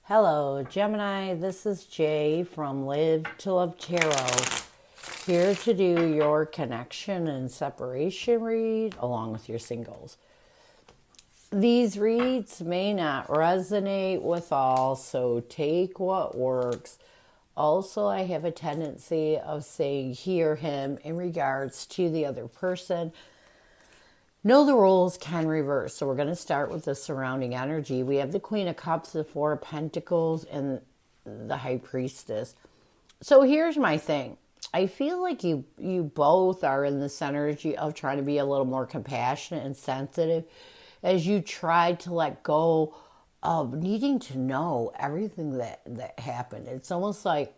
Hello, Gemini. This is Jay from Live to Love Tarot, here to do your connection and separation read along with your singles. These reads may not resonate with all, so take what works. Also, I have a tendency of saying hear him in regards to the other person. Know the roles can reverse. So we're going to start with the surrounding energy. We have the Queen of Cups, the Four of Pentacles, and the High Priestess. So here's my thing. I feel like you both are in this energy of trying to be a little more compassionate and sensitive as you try to let go of needing to know everything that happened. It's almost like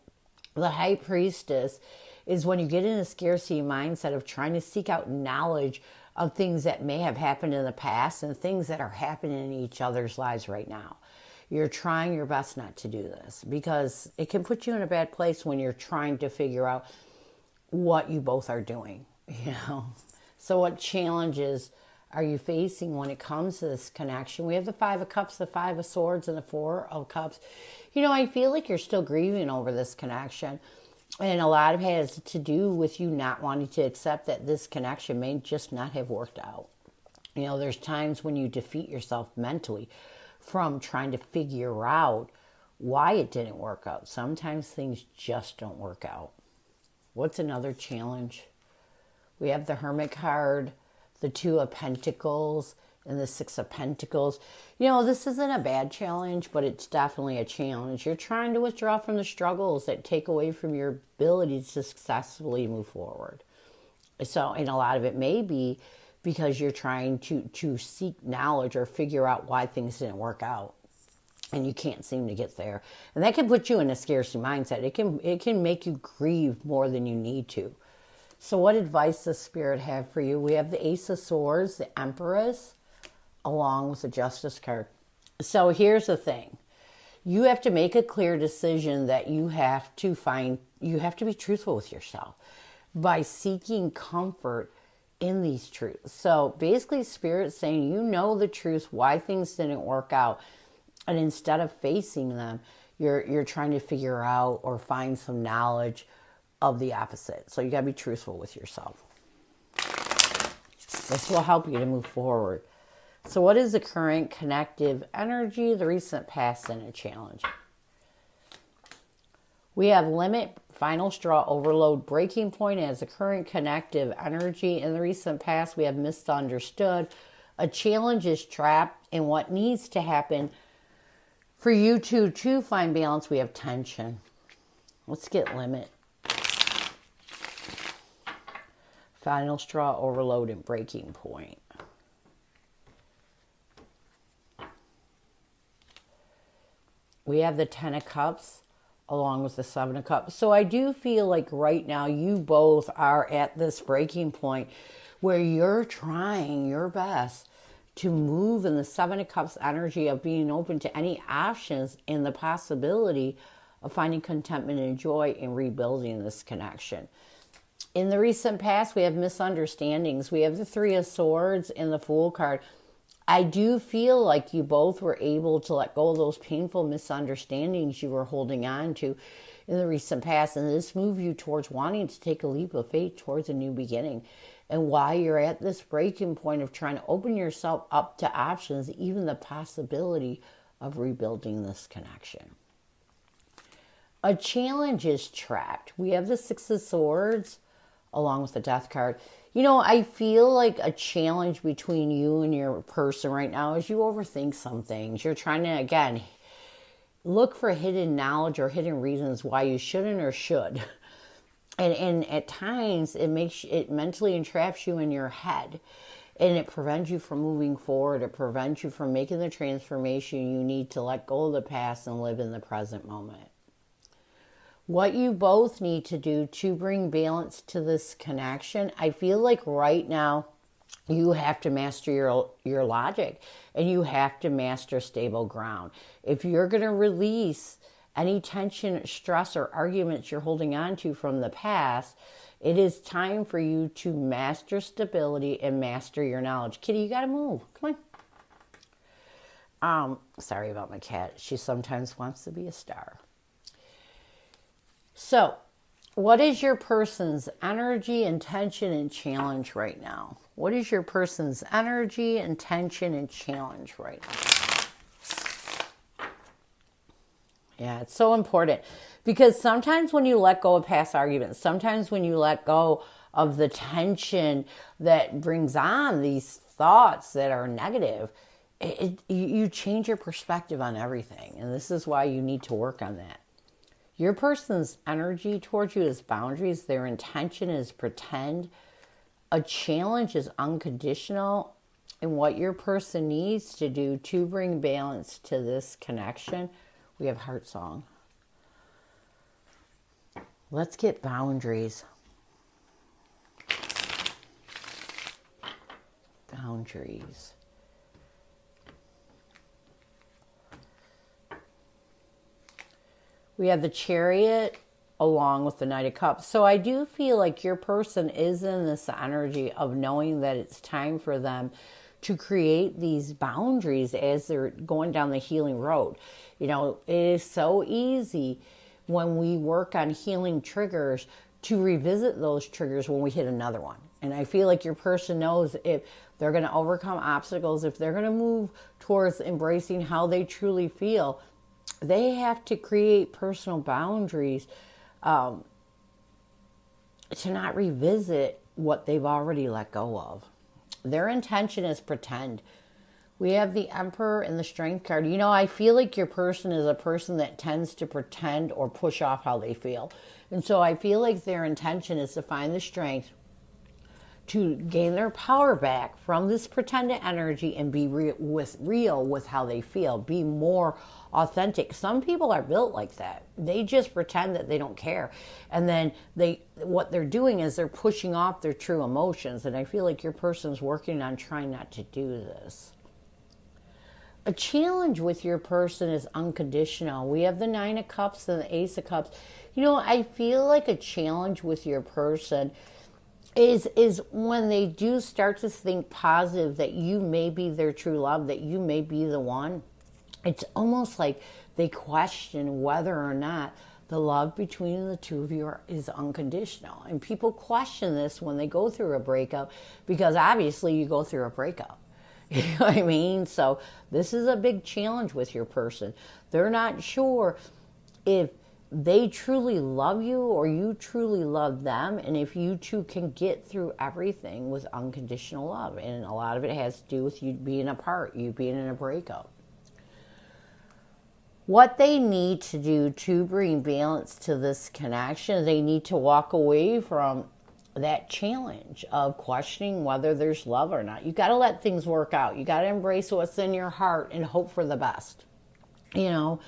the High Priestess is when you get in a scarcity mindset of trying to seek out knowledge of things that may have happened in the past and things that are happening in each other's lives right now. You're trying your best not to do this because it can put you in a bad place when you're trying to figure out what you both are doing, So what challenges are you facing when it comes to this connection? We have the Five of Cups, the Five of Swords, and the Four of Cups. I feel like you're still grieving over this connection. And a lot of it has to do with you not wanting to accept that this connection may just not have worked out. There's times when you defeat yourself mentally from trying to figure out why it didn't work out. Sometimes things just don't work out. What's another challenge? We have the Hermit card, the Two of Pentacles, and the Six of Pentacles. This isn't a bad challenge, but it's definitely a challenge. You're trying to withdraw from the struggles that take away from your ability to successfully move forward. So, and a lot of it may be because you're trying to seek knowledge or figure out why things didn't work out. And you can't seem to get there. And that can put you in a scarcity mindset. It can make you grieve more than you need to. So what advice does Spirit have for you? We have the Ace of Swords, the Empress, along with the Justice card. So here's the thing. You have to make a clear decision that you have to be truthful with yourself by seeking comfort in these truths. So basically Spirit's saying the truth, why things didn't work out. And instead of facing them, you're trying to figure out or find some knowledge of the opposite. So you got to be truthful with yourself. This will help you to move forward. So what is the current connective energy, the recent past, and a challenge? We have limit, final straw, overload, breaking point as the current connective energy. In the recent past, we have misunderstood. A challenge is trapped in what needs to happen for you to find balance. We have tension. Let's get limit. Final straw, overload, and breaking point. We have the Ten of Cups along with the Seven of Cups. So I do feel like right now you both are at this breaking point where you're trying your best to move in the Seven of Cups energy of being open to any options and the possibility of finding contentment and joy in rebuilding this connection. In the recent past, we have misunderstandings. We have the Three of Swords and the Fool card. I do feel like you both were able to let go of those painful misunderstandings you were holding on to in the recent past. And this moved you towards wanting to take a leap of faith towards a new beginning. And while you're at this breaking point of trying to open yourself up to options, even the possibility of rebuilding this connection. A challenge is trapped. We have the Six of Swords along with the Death card. I feel like a challenge between you and your person right now is you overthink some things. You're trying to, again, look for hidden knowledge or hidden reasons why you shouldn't or should. And at times, it mentally entraps you in your head. And it prevents you from moving forward. It prevents you from making the transformation you need to let go of the past and live in the present moment. What you both need to do to bring balance to this connection, I feel like right now you have to master your logic and you have to master stable ground. If you're going to release any tension, stress, or arguments you're holding on to from the past, it is time for you to master stability and master your knowledge. Kitty, you got to move. Come on. Sorry about my cat. She sometimes wants to be a star. So, what is your person's energy, intention, and challenge right now? What is your person's energy, intention, and challenge right now? Yeah, it's so important because sometimes when you let go of past arguments, sometimes when you let go of the tension that brings on these thoughts that are negative, you change your perspective on everything. And this is why you need to work on that. Your person's energy towards you is boundaries. Their intention is pretend. A challenge is unconditional. And what your person needs to do to bring balance to this connection, we have heart song. Let's get boundaries. Boundaries. We have the Chariot along with the Knight of Cups. So I do feel like your person is in this energy of knowing that it's time for them to create these boundaries as they're going down the healing road. You know, it is so easy when we work on healing triggers to revisit those triggers when we hit another one. And I feel like your person knows if they're going to overcome obstacles, if they're going to move towards embracing how they truly feel, they have to create personal boundaries to not revisit what they've already let go of. Their intention is pretend. We have the Emperor and the Strength card. You know, I feel like your person is a person that tends to pretend or push off how they feel. And so I feel like their intention is to find the strength to gain their power back from this pretended energy and be real with how they feel, be more authentic. Some people are built like that. They just pretend that they don't care. And then what they're doing is they're pushing off their true emotions. And I feel like your person's working on trying not to do this. A challenge with your person is unconditional. We have the Nine of Cups and the Ace of Cups. You know, I feel like a challenge with your person is when they do start to think positive that you may be their true love, that you may be the one. It's almost like they question whether or not the love between the two of you is unconditional. And people question this when they go through a breakup because obviously you go through a breakup. You know what I mean? So this is a big challenge with your person. They're not sure if they truly love you or you truly love them, and if you two can get through everything with unconditional love. And a lot of it has to do with you being apart, you being in a breakup. What they need to do to bring balance to this connection, they need to walk away from that challenge of questioning whether there's love or not. You got to let things work out. You got to embrace what's in your heart and hope for the best. You know,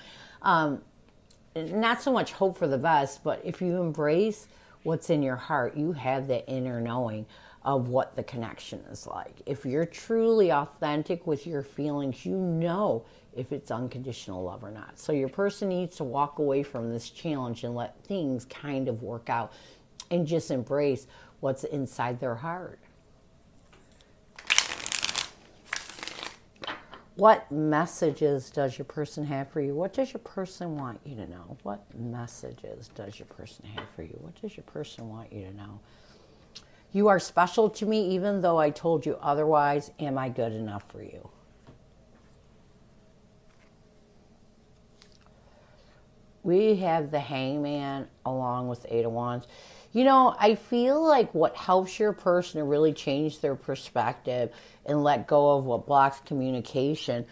not so much hope for the best, but if you embrace what's in your heart, you have that inner knowing of what the connection is like. If you're truly authentic with your feelings, you know if it's unconditional love or not. So your person needs to walk away from this challenge and let things kind of work out and just embrace what's inside their heart. What messages does your person have for you? What does your person want you to know? What messages does your person have for you? What does your person want you to know? You are special to me even though I told you otherwise. Am I good enough for you? We have the Hangman along with Eight of Wands. You know, I feel like what helps your person to really change their perspective and let go of what blocks communication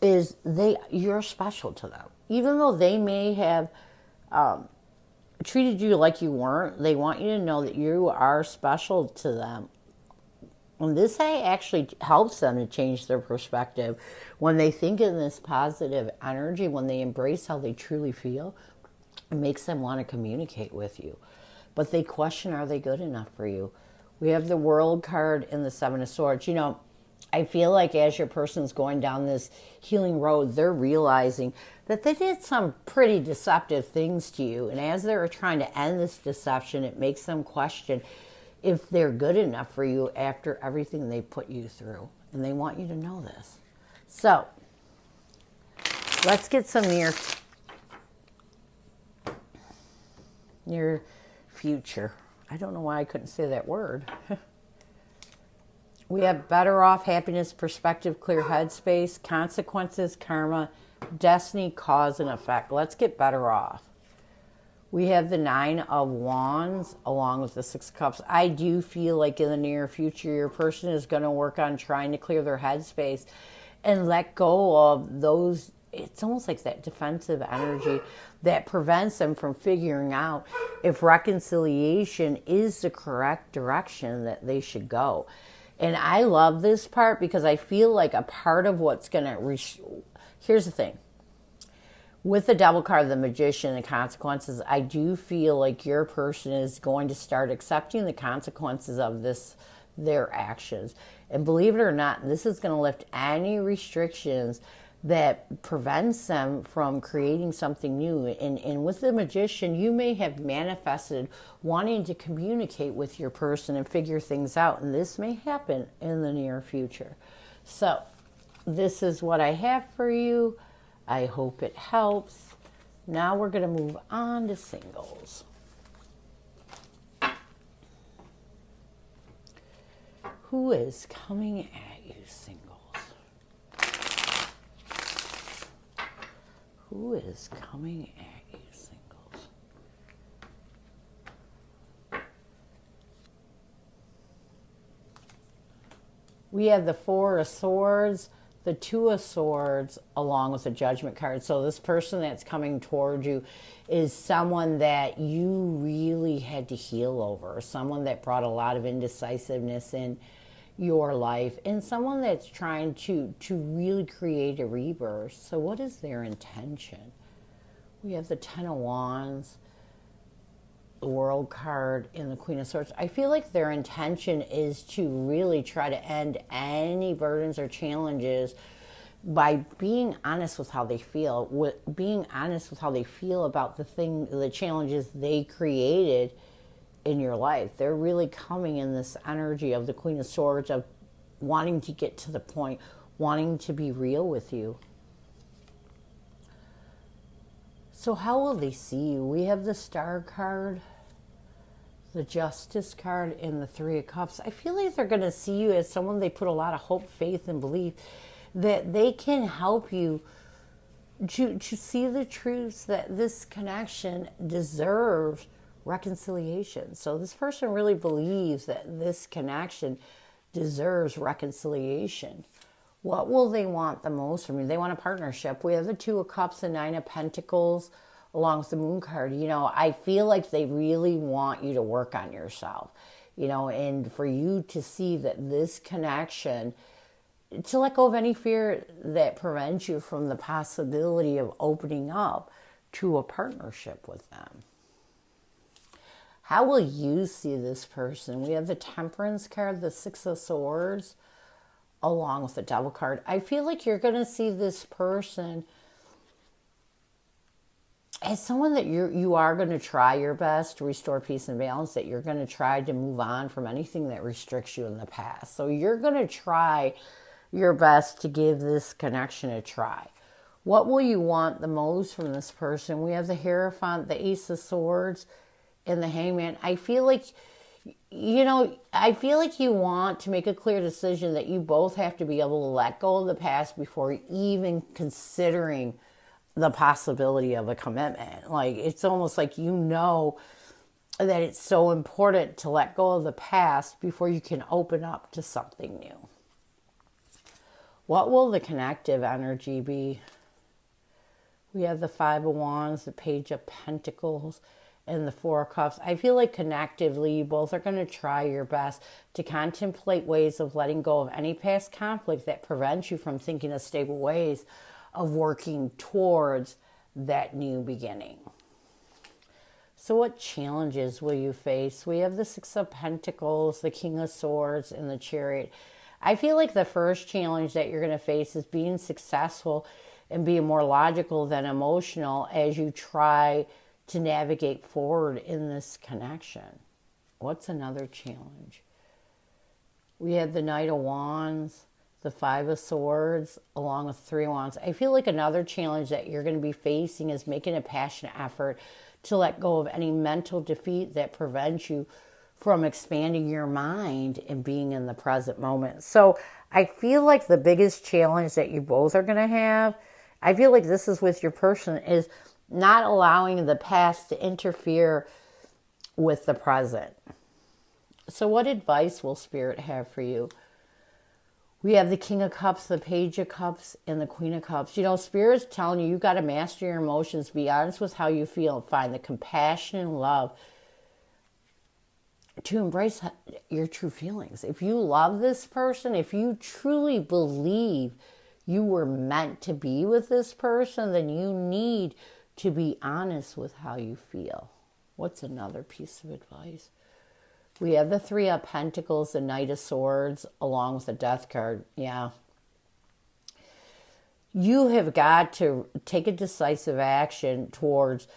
is you're special to them. Even though they may have treated you like you weren't, they want you to know that you are special to them. And this actually helps them to change their perspective. When they think in this positive energy, when they embrace how they truly feel, it makes them want to communicate with you. But they question, are they good enough for you? We have the World card and the Seven of Swords. You know, I feel like as your person's going down this healing road, they're realizing that they did some pretty deceptive things to you. And as they're trying to end this deception, it makes them question if they're good enough for you after everything they put you through. And they want you to know this. So, Let's get some near future. I don't know why I couldn't say that word. We have better off, happiness, perspective, clear headspace, consequences, karma, destiny, cause, and effect. Let's get better off. We have the 9 of Wands along with the 6 of Cups. I do feel like in the near future, your person is going to work on trying to clear their headspace and let go of those. It's almost like that defensive energy that prevents them from figuring out if reconciliation is the correct direction that they should go. And I love this part because I feel like a part of what's going to... Here's the thing. With the Devil card, the Magician, the consequences, I do feel like your person is going to start accepting the consequences of their actions. And believe it or not, this is going to lift any restrictions that prevents them from creating something new. And with the Magician, you may have manifested wanting to communicate with your person and figure things out. And this may happen in the near future. So this is what I have for you. I hope it helps. Now we're going to move on to singles. Who is coming at you, singles? Who is coming at you, singles? We have the 4 of Swords, the 2 of Swords, along with the Judgment card. So this person that's coming toward you is someone that you really had to heal over, someone that brought a lot of indecisiveness in your life, and someone that's trying to really create a rebirth. So what is their intention? We have the 10 of Wands, the World card, and the Queen of Swords. I feel like their intention is to really try to end any burdens or challenges by being honest with how they feel, being honest with how they feel about the challenges they created in your life. They're really coming in this energy of the Queen of Swords, of wanting to get to the point, wanting to be real with you. So how will they see you? We have the Star card, the Justice card, and the 3 of Cups. I feel like they're going to see you as someone they put a lot of hope, faith, and belief that they can help you to see the truths that this connection deserves reconciliation. So this person really believes that this connection deserves reconciliation. What will they want the most from you? They want a partnership. We have the 2 of Cups and 9 of Pentacles along with the Moon card. You know, I feel like they really want you to work on yourself, you know, and for you to see that this connection, to let go of any fear that prevents you from the possibility of opening up to a partnership with them. How will you see this person? We have the Temperance card, the 6 of Swords, along with the Devil card. I feel like you're going to see this person as someone that you are going to try your best to restore peace and balance, that you're going to try to move on from anything that restricts you in the past. So you're going to try your best to give this connection a try. What will you want the most from this person? We have the Hierophant, the Ace of Swords, and the Hangman. I feel like, you know, I feel like you want to make a clear decision that you both have to be able to let go of the past before even considering the possibility of a commitment. Like, it's almost like you know that it's so important to let go of the past before you can open up to something new. What will the connective energy be? We have the 5 of Wands, the Page of Pentacles, and the 4 of Cups. I feel like connectively, you both are going to try your best to contemplate ways of letting go of any past conflict that prevents you from thinking of stable ways of working towards that new beginning. So what challenges will you face? We have the 6 of Pentacles, the King of Swords, and the Chariot. I feel like the first challenge that you're going to face is being successful and being more logical than emotional as you try to navigate forward in this connection. What's another challenge? We have the Knight of Wands, the Five of Swords, along with Three of Wands. I feel like another challenge that you're going to be facing is making a passionate effort to let go of any mental defeat that prevents you from expanding your mind and being in the present moment. So I feel like the biggest challenge that you both are going to have, I feel like this is with your person, is not allowing the past to interfere with the present. So what advice will Spirit have for you? We have the King of Cups, the Page of Cups, and the Queen of Cups. You know, Spirit's telling you, got to master your emotions, be honest with how you feel, and find the compassion and love to embrace your true feelings. If you love this person, if you truly believe you were meant to be with this person, then you need to be honest with how you feel. What's another piece of advice? We have the Three of Pentacles, the Knight of Swords, along with the Death card. Yeah. You have got to take a decisive action towards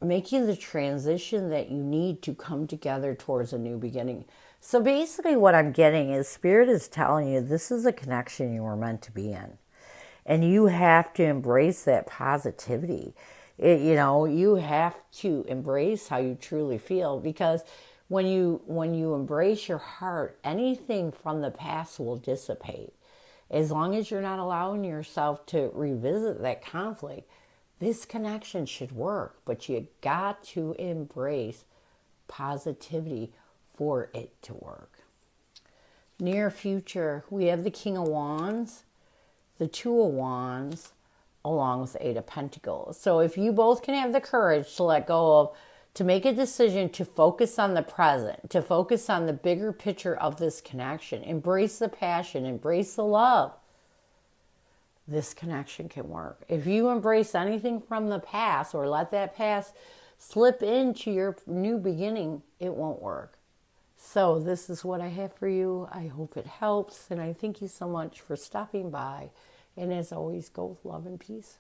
making the transition that you need to come together towards a new beginning. So basically what I'm getting is Spirit is telling you this is a connection you were meant to be in. And you have to embrace that positivity. You have to embrace how you truly feel, because when you embrace your heart, anything from the past will dissipate. As long as you're not allowing yourself to revisit that conflict, this connection should work. But you got to embrace positivity for it to work. Near future, we have the King of Wands, the Two of Wands, along with the Eight of Pentacles. So if you both can have the courage to let go of, to make a decision to focus on the present, to focus on the bigger picture of this connection, embrace the passion, embrace the love, this connection can work. If you embrace anything from the past or let that past slip into your new beginning, it won't work. So this is what I have for you. I hope it helps, and I thank you so much for stopping by. And as always, go with love and peace.